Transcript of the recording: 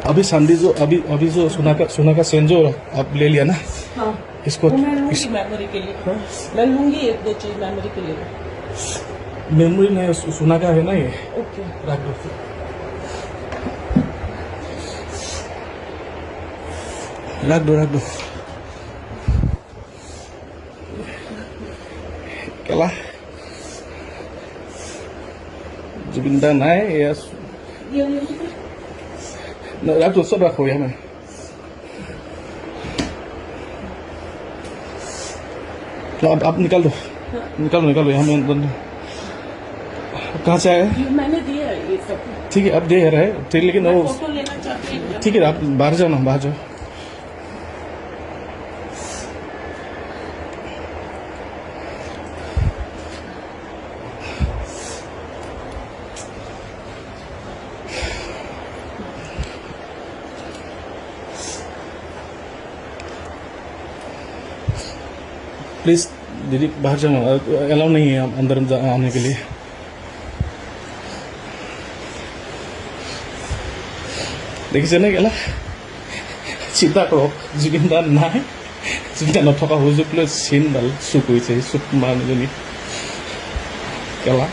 अभी संडे जो अभी जो सोना का चेन जो आप ले लिया ना हाँ इसको वो मैं लूंगी मेमोरी के लिए मैं लूंगी एक दो चीज मेमोरी के लिए मेमोरी नहीं सोना का है ना ये ओके रख दो रख दो केला जुबिंदा नहीं या रख दो सब रखो यहाँ में तो अब निकाल दो निकालो यहाँ में कहाँ से आया मैंने दिया है ये सब ठीक है अब दे रहा है ठीक लेकिन वो फोटो लेना चाहती हूँ ठीक है आप बाहर जाओ ना बाहर जाओ प्लीज दीदी बाहर जाओ अलाउ नहीं है अंदर आने के लिए देखिसे ना केला चिंता करो जुबिंदा নাই চিন্তা নথকা সুযোগ লৈ চিনডাল চুক হৈছে চুক মানুহজনী কেলা